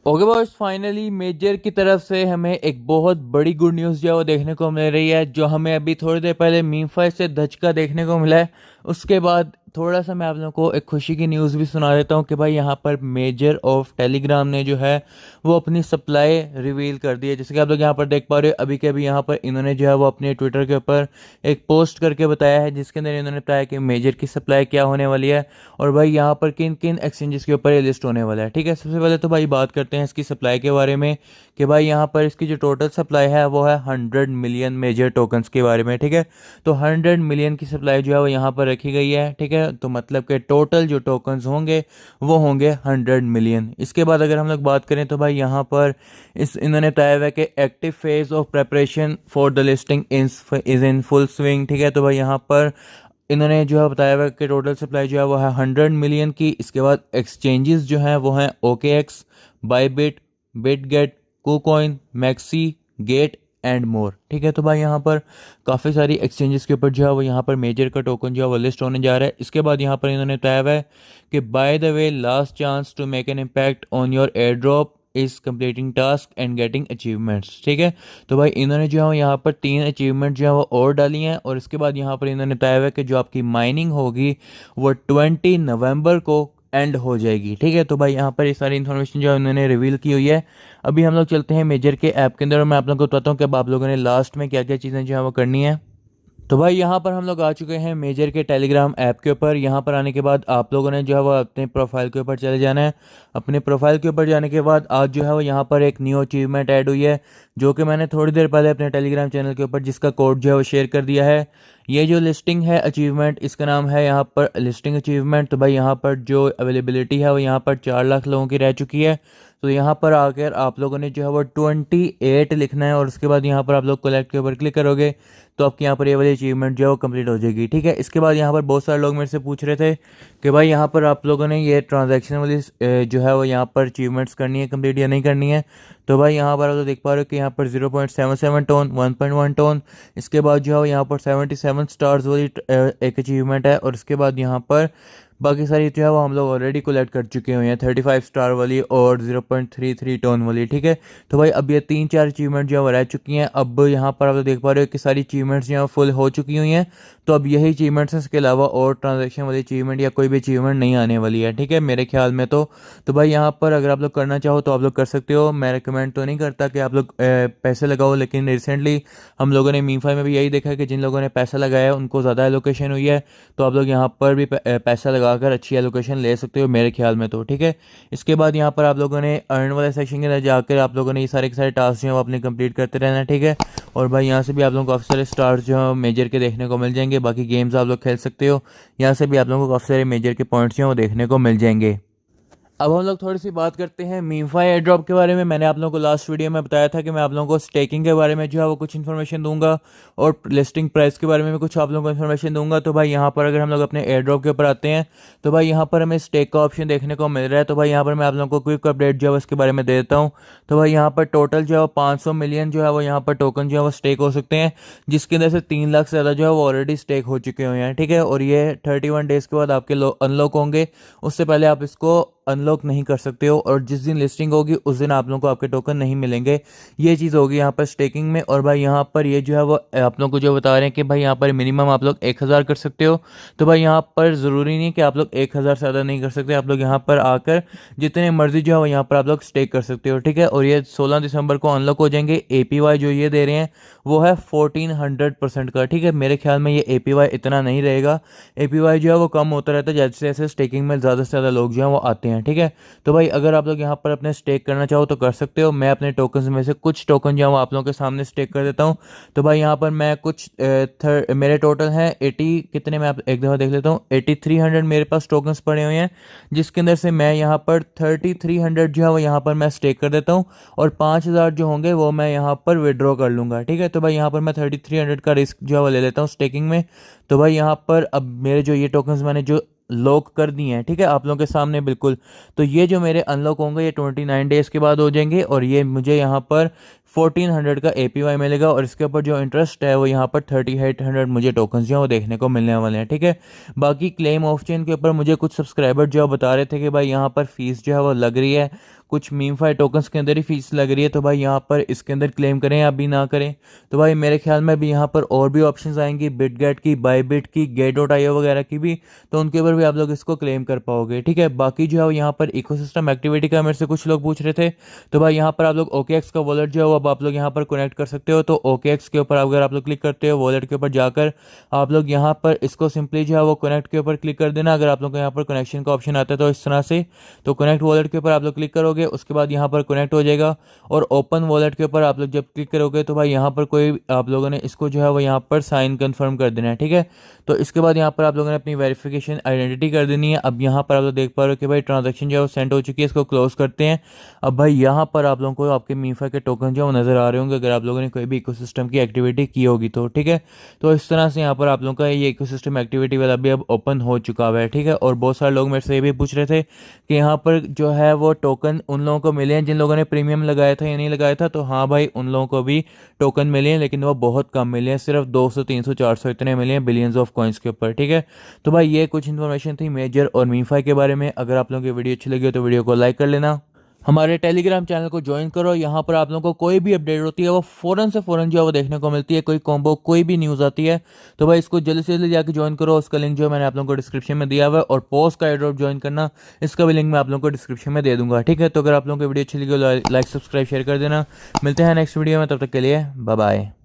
Okay boys, finally major की तरफ से हमें एक बहुत बड़ी गुड न्यूज़ जो है वो देखने को मिल रही है, जो हमें अभी थोड़ी देर पहले मीमफाई से धचका देखने को मिला है। उसके बाद थोड़ा सा मैं आप लोगों को एक खुशी की न्यूज़ भी सुना देता हूँ कि भाई यहाँ पर मेजर ऑफ टेलीग्राम ने जो है वो अपनी सप्लाई रिवील कर दी है। जैसे कि आप लोग यहाँ पर देख पा रहे हो, अभी के अभी यहाँ पर इन्होंने जो है वो अपने ट्विटर के ऊपर एक पोस्ट करके बताया है, जिसके अंदर इन्होंने बताया कि मेजर की सप्लाई क्या होने वाली है और भाई यहाँ पर किन किन एक्सचेंजेस के ऊपर ये लिस्ट होने वाला है। ठीक है, सबसे पहले तो भाई बात करते हैं इसकी सप्लाई के बारे में कि भाई यहाँ पर इसकी जो टोटल सप्लाई है वो है 100 मिलियन मेजर टोकन्स के बारे में। ठीक है, तो 100 मिलियन की सप्लाई जो है वो यहाँ पर रखी गई है। ठीक है, तो मतलब कि टोटल जो टोकन्स होंगे वो होंगे 100 मिलियन। इसके बाद अगर हम लोग बात करें तो भाई यहाँ पर इन्होंने बताया हुआ है कि active phase of preparation for the listing is in full swing. ठीक है, तो भाई यहाँ पर इन्होंने जो है बताया हुआ है कि टोटल सप्लाई जो है वो है 100 मिलियन की। इसके बाद एक्सचेंजेस जो हैं वो हैं OKX, Bybit, Bitget, KuCoin, MEXC, Gate and more. ठीक है, तो भाई यहाँ पर काफ़ी सारी एक्सचेंजेस के ऊपर जो है वो यहाँ पर मेजर का टोकन जो है वो लिस्ट होने जा रहा है। इसके बाद यहाँ पर इन्होंने बताया हुआ है कि by the way last chance to make an impact on your airdrop is completing task and getting achievements. ठीक है, तो भाई इन्होंने जो है यहाँ पर 3 अचीवमेंट जो है वो और डाली हैं और इसके बाद यहाँ पर इन्होंने बताया हुआ है कि जो आपकी माइनिंग होगी वो 20 नवंबर को एंड हो जाएगी। ठीक है, तो भाई यहाँ पर ये सारी इन्फॉर्मेशन जो है उन्होंने रिवील की हुई है। अभी हम लोग चलते हैं मेजर के ऐप के अंदर और मैं आप लोगों को बताता हूँ कि अब आप लोगों ने लास्ट में क्या क्या चीज़ें जो है वो करनी है। तो भाई यहाँ पर हम लोग आ चुके हैं मेजर के टेलीग्राम ऐप के ऊपर। यहाँ पर आने के बाद आप लोगों ने जो है वो अपने प्रोफाइल के ऊपर चले जाना है। अपने प्रोफाइल के ऊपर जाने के बाद आज जो है वो यहाँ पर एक न्यू अचीवमेंट ऐड हुई है, जो कि मैंने थोड़ी देर पहले अपने टेलीग्राम चैनल के ऊपर जिसका कोड जो है वो शेयर कर दिया है। ये जो लिस्टिंग है अचीवमेंट, इसका नाम है यहाँ पर लिस्टिंग अचीवमेंट। तो भाई यहाँ पर जो अवेलेबिलिटी है वो यहाँ पर 4 लाख लोगों की रह चुकी है। तो यहाँ पर आकर आप लोगों ने जो है वो 28 लिखना है और उसके बाद यहाँ पर आप लोग कलेक्ट के ऊपर क्लिक करोगे तो आपकी यहाँ पर ये वाली अचीवमेंट जो है वो कंप्लीट हो जाएगी। ठीक है, इसके बाद यहाँ पर बहुत सारे लोग मेरे से पूछ रहे थे कि भाई यहाँ पर आप लोगों ने ये ट्रांजैक्शन वाली जो है वो यहाँ पर अचीवमेंट्स करनी है कंप्लीट या नहीं करनी है। तो भाई यहाँ पर आप लोग देख पा रहे हो कि यहाँ पर 0.77 टोन, 1.1 टोन, इसके बाद जो है वो यहाँ पर 77 स्टार्स वाली एक अचीवमेंट है और इसके बाद यहाँ पर बाकी सारी जो है वो हम लोग ऑलरेडी कलेक्ट कर चुके हुए हैं, 35 स्टार वाली और 0.33 टोन वाली। ठीक है, तो भाई अब ये 3-4 अचीवमेंट जो है वो रह चुकी हैं। अब यहाँ पर आप लोग देख पा रहे हो कि सारी अचीवमेंट्स जो है फुल हो चुकी हुई हैं। तो अब यही अचीवमेंट्स हैं, इसके अलावा और ट्रांजेक्शन वाली अचीवमेंट या कोई भी अचीवमेंट नहीं आने वाली है। ठीक है, मेरे ख्याल में तो भाई यहाँ पर अगर आप लोग करना चाहो तो आप लोग कर सकते हो। मैं रिकमेंड तो नहीं करता कि आप लोग पैसे लगाओ, लेकिन रिसेंटली हम लोगों ने मीफाई में भी यही देखा है कि जिन लोगों ने पैसा लगाया है उनको ज़्यादा एलोकेशन हुई है। तो आप लोग यहाँ पर भी पैसा लगाकर अच्छी एलोकेशन ले सकते हो मेरे ख्याल में तो। ठीक है, इसके बाद यहाँ पर आप लोगों ने अर्न वाले सेक्शन के अंदर जाकर आप लोगों ने ये सारे के सारे टास्क जो है वो अपने कंप्लीट करते रहना है। ठीक है, और भाई यहाँ से भी आप लोगों को काफ़ी सारे स्टार्स जो है मेजर के देखने को मिल जाएंगे। बाकी गेम्स आप लोग खेल सकते हो, यहाँ से भी आप लोगों को काफ़ी सारे मेजर के पॉइंट्स जो हैं वो देखने को मिल जाएंगे। अब हम लोग थोड़ी सी बात करते हैं मीमफाई एयर ड्रॉप के बारे में। मैंने आप लोगों को लास्ट वीडियो में बताया था कि मैं आप लोगों को स्टेकिंग के बारे में जो है वो कुछ इन्फॉर्मेशन दूंगा और लिस्टिंग प्राइस के बारे में भी कुछ आप लोगों को इन्फॉर्मेशन दूंगा। तो भाई यहाँ पर अगर हम लोग अपने एयर ड्रॉप के ऊपर आते हैं तो भाई यहाँ पर हमें स्टेक का ऑप्शन देखने को मिल रहा है। तो भाई यहाँ पर मैं आप लोगों को क्विक अपडेट जो है उसके बारे में दे देता हूँ। तो भाई यहाँ पर टोटल जो है 500 मिलियन जो है वो यहाँ पर टोकन जो है वो स्टेक हो सकते हैं, जिसके अंदर से 3 लाख से ज़्यादा जो है वो ऑलरेडी स्टेक हो चुके हुए हैं। ठीक है, और ये 31 डेज़ के बाद आपके अनलॉक होंगे, उससे पहले आप इसको अनलॉक नहीं कर सकते हो और जिस दिन लिस्टिंग होगी उस दिन आप लोगों को आपके टोकन नहीं मिलेंगे। ये चीज़ होगी यहाँ पर स्टेकिंग में। और भाई यहाँ पर ये जो है वो आप लोगों को जो बता रहे हैं कि भाई यहाँ पर मिनिमम आप लोग 1000 कर सकते हो। तो भाई यहाँ पर ज़रूरी नहीं कि आप लोग 1000 से ज़्यादा नहीं कर सकते, आप लोग यहाँ पर आकर जितने मर्जी जो है वो यहाँ पर आप लोग स्टेक कर सकते हो। ठीक है, और ये 16 दिसंबर को अनलॉक हो जाएंगे। APY जो ये दे रहे हैं वो है 1400% का। ठीक है, मेरे ख्याल में ये APY इतना नहीं रहेगा। APY जो है वो कम होता रहता है जैसे जैसे स्टेकिंग में ज़्यादा से ज़्यादा लोग जो हैं वो आते हैं। ठीक है, तो भाई अगर आप लोग यहाँ पर अपने स्टेक करना चाहो तो कर सकते हो। मैं अपने टोकन्स में से कुछ टोकन जो है वो आप लोगों के सामने स्टेक कर देता हूँ। तो भाई यहाँ पर मैं कुछ मेरे टोटल हैं 80 कितने, मैं आप एक दफ़ा देख लेता हूँ। 8300 मेरे पास टोकन्स पड़े हुए हैं, जिसके अंदर से मैं यहाँ पर 3300 जो है वो यहाँ पर मैं स्टेक कर देता हूँ और 5000 जो होंगे वो मैं यहाँ पर विड्रॉ कर लूँगा। ठीक है, तो भाई यहाँ पर मैं 3300 का रिस्क जो है वो ले लेता हूँ स्टेकिंग में। तो भाई यहाँ पर अब मेरे जो ये टोकन्स मैंने जो लॉक कर दिए हैं, ठीक है, आप लोगों के सामने बिल्कुल, तो ये जो मेरे अनलॉक होंगे ये 29 डेज़ के बाद हो जाएंगे और ये मुझे यहाँ पर 1400 का APY मिलेगा और इसके ऊपर जो इंटरेस्ट है वो यहाँ पर 3800 मुझे टोकन्स जो है वो देखने को मिलने वाले हैं। ठीक है, बाकी क्लेम ऑफ चेन के ऊपर मुझे कुछ सब्सक्राइबर जो बता रहे थे कि भाई यहाँ पर फीस जो है वो लग रही है कुछ मीमफाई टोकन्स के अंदर ही फीस लग रही है, तो भाई यहाँ पर इसके अंदर क्लेम करें या भी ना करें। तो भाई मेरे ख्याल में भी यहाँ पर और भी ऑप्शंस आएंगी, बिटगेट की, बाईबिट की, गेट.io वगैरह की भी, तो उनके ऊपर भी आप लोग इसको क्लेम कर पाओगे। ठीक है, बाकी जो है वो यहाँ पर इकोसिस्टम एक्टिविटी का मेरे से कुछ लोग पूछ रहे थे, तो भाई यहाँ पर आप लोग OKX का वॉलेट जो है वो अब आप लोग यहाँ पर कनेक्ट कर सकते हो। तो OKX के ऊपर अगर आप लोग क्लिक करते हो, वॉलेट के ऊपर जाकर आप लोग यहाँ पर इसको सिंपली जो है वो कनेक्ट के ऊपर क्लिक कर देना। अगर आप लोग को यहाँ पर कनेक्शन का ऑप्शन आता है तो इस तरह से, तो कनेक्ट वॉलेट के ऊपर आप लोग क्लिक करोगे, उसके बाद यहाँ पर कनेक्ट हो जाएगा। और ओपन वॉलेट के ऊपर आप लोग जब क्लिक करोगे तो भाई यहाँ पर कोई आप लोगों ने इसको जो है वो यहाँ पर साइन कन्फर्म कर देना है। ठीक है, तो इसके बाद यहाँ पर आप लोगों ने अपनी वेरिफिकेशन आइडेंटिटी कर देनी है। अब यहाँ पर आप लोग देख पा रहे हो कि भाई ट्रांजैक्शन जो है वो सेंड हो चुकी है, इसको क्लोज करते हैं। अब भाई यहाँ पर आप लोगों को आपके मीफाई के टोकन जो है वो नज़र आ रहे होंगे, अगर आप लोगों ने कोई भी इकोसिस्टम की एक्टिविटी की होगी तो। ठीक है, तो इस तरह से यहाँ पर आप लोगों का ये इकोसिस्टम एक्टिविटी वाला भी अब ओपन हो चुका हुआ है। ठीक है, और बहुत सारे लोग मेरे से ये भी पूछ रहे थे कि यहाँ पर जो है वो टोकन उन लोगों को मिले हैं जिन लोगों ने प्रीमियम लगाया था या नहीं लगाया था। तो हाँ भाई, उन लोगों को भी टोकन मिले हैं, लेकिन वो बहुत कम मिले हैं, सिर्फ 200 300 400 इतने मिले हैं बिलियंस ऑफ कॉइन्स के ऊपर। ठीक है, तो भाई ये कुछ इन्फॉर्मेशन थी मेजर और मीफाई के बारे में। अगर आप लोगों की वीडियो अच्छी लगी हो तो वीडियो को लाइक कर लेना, हमारे टेलीग्राम चैनल को ज्वाइन करो। यहाँ पर आप लोगों को कोई भी अपडेट होती है वो फ़ौरन से फ़ौरन जो है वो देखने को मिलती है। कोई कॉम्बो, कोई भी न्यूज़ आती है तो भाई इसको जल्दी से जल्दी जाकर ज्वाइन करो। उसका लिंक जो है मैंने आप लोगों को डिस्क्रिप्शन में दिया हुआ है, और पोस्ट का एयरड्रॉप ज्वाइन करना, इसका भी लिंक मैं आप लोगों को डिस्क्रिप्शन में दे दूंगा। ठीक है, तो अगर आप लोगों को वीडियो अच्छी लगी हो लाइक सब्सक्राइब शेयर कर देना। मिलते हैं नेक्स्ट वीडियो में, तब तक के लिए बाय बाय।